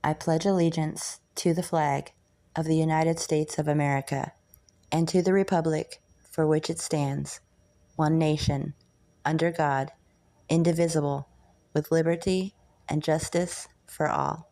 I pledge allegiance to the flag of the United States of America and to the republic for which it stands, one nation, under God, indivisible, with liberty and justice for all.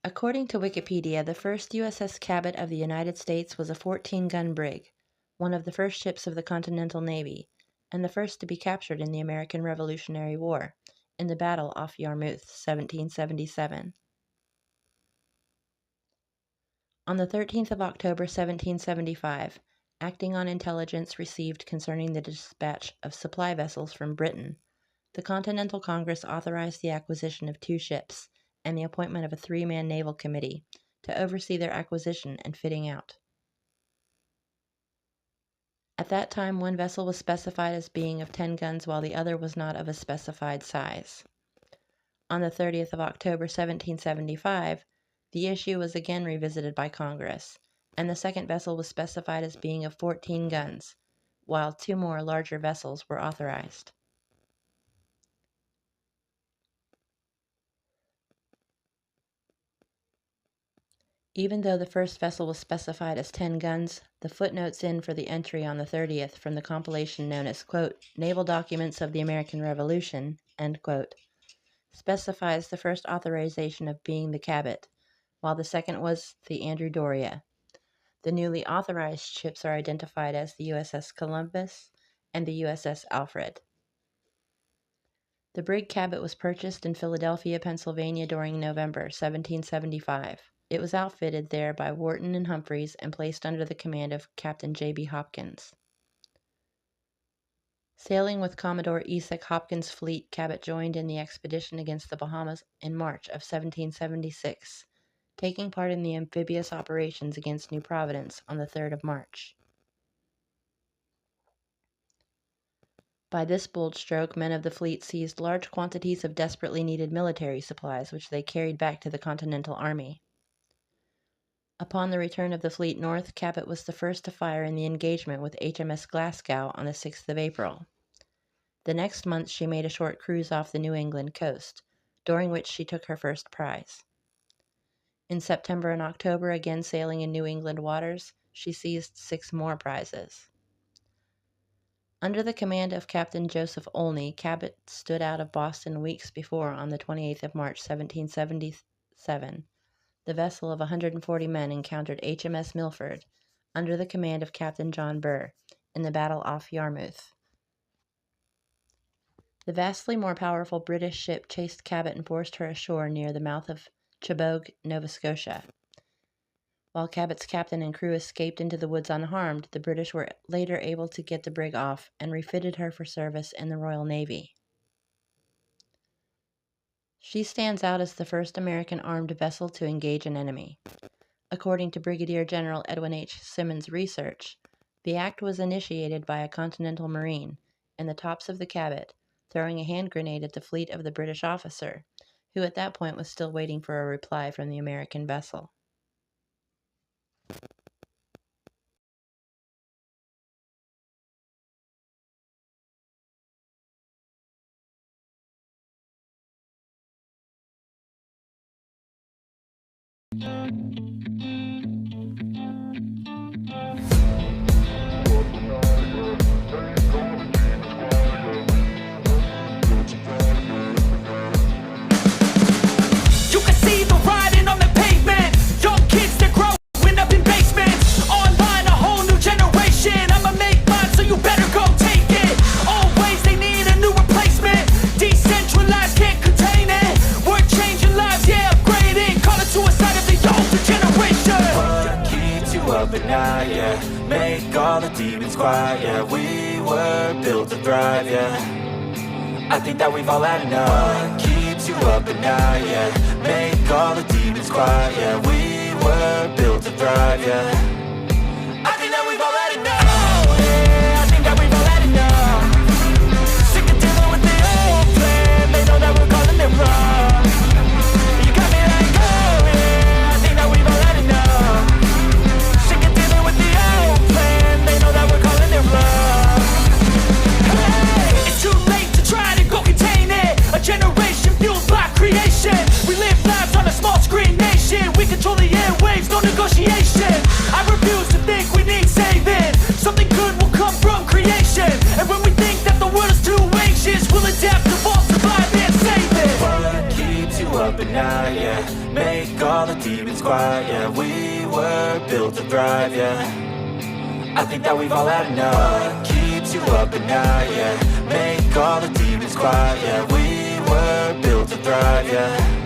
According to Wikipedia, the first USS Cabot of the United States was a 14-gun brig, one of the first ships of the Continental Navy, and the first to be captured in the American Revolutionary War, in the battle off Yarmouth, 1777. On the 13th of October, 1775, acting on intelligence received concerning the dispatch of supply vessels from Britain, the Continental Congress authorized the acquisition of 2 ships and the appointment of a 3-man naval committee to oversee their acquisition and fitting out. At that time, one vessel was specified as being of 10 guns while the other was not of a specified size. On the 30th of October, 1775, the issue was again revisited by Congress, and the second vessel was specified as being of 14 guns, while 2 more larger vessels were authorized. Even though the first vessel was specified as 10 guns, the footnotes in for the entry on the 30th from the compilation known as, quote, Naval Documents of the American Revolution, end quote, specifies the first authorization of being the Cabot, while the second was the Andrew Doria. The newly authorized ships are identified as the USS Columbus and the USS Alfred. The brig Cabot was purchased in Philadelphia, Pennsylvania during November 1775. It was outfitted there by Wharton and Humphreys and placed under the command of Captain J.B. Hopkins. Sailing with Commodore Esek Hopkins' fleet, Cabot joined in the expedition against the Bahamas in March of 1776, taking part in the amphibious operations against New Providence on the 3rd of March. By this bold stroke, men of the fleet seized large quantities of desperately needed military supplies, which they carried back to the Continental Army. Upon the return of the fleet north, Cabot was the first to fire in the engagement with HMS Glasgow on the 6th of April. The next month she made a short cruise off the New England coast, during which she took her first prize. In September and October, again sailing in New England waters, she seized 6 more prizes. Under the command of Captain Joseph Olney, Cabot stood out of Boston weeks before on the 28th of March, 1777. The vessel of 140 men encountered HMS Milford, under the command of Captain John Burr, in the battle off Yarmouth. The vastly more powerful British ship chased Cabot and forced her ashore near the mouth of Cabot, Nova Scotia. While Cabot's captain and crew escaped into the woods unharmed, the British were later able to get the brig off and refitted her for service in the Royal Navy. She stands out as the first American armed vessel to engage an enemy. According to Brigadier General Edwin H. Simmons' research, the act was initiated by a Continental Marine in the tops of the Cabot, throwing a hand grenade at the fleet of the British officer, who at that point was still waiting for a reply from the American vessel. You can see the writing on the pavement. Young kids, they're growing up in basements. Online, a whole new generation. I'ma make mine, so you better go take it. Always, they need a new replacement. Decentralized, can't contain it. We're changing lives, yeah, upgrading. Call it suicide of the older generation. What keeps you up at night, yeah? Make all the demons quiet, yeah. We were built to thrive, yeah. I think that we've all had enough. What keeps you up at night, yeah? Make all the demons quiet, yeah. We were built to thrive, yeah. I think that we've all had enough. Oh yeah, I think that we've all had enough. Sick of dealing with the old plan. They know that we're calling it wrong. You got me like, oh yeah, I think that we've all had enough. Sick of dealing with the old plan. They know that we're calling it wrong. Hey, it's too late to try to go contain it. A generation fueled by creation. We live lives on a small screen nation. We control the airwaves, no negotiation. I refuse to think we need saving. Something good will come from creation. And when we think that the world is too anxious, we'll adapt, evolve, survive, and save it. What keeps you up at night, yeah? Make all the demons quiet, yeah. We were built to thrive, yeah. I think that we've all had enough. What keeps you up at night, yeah? Make all the demons quiet, yeah. We were built to thrive, yeah.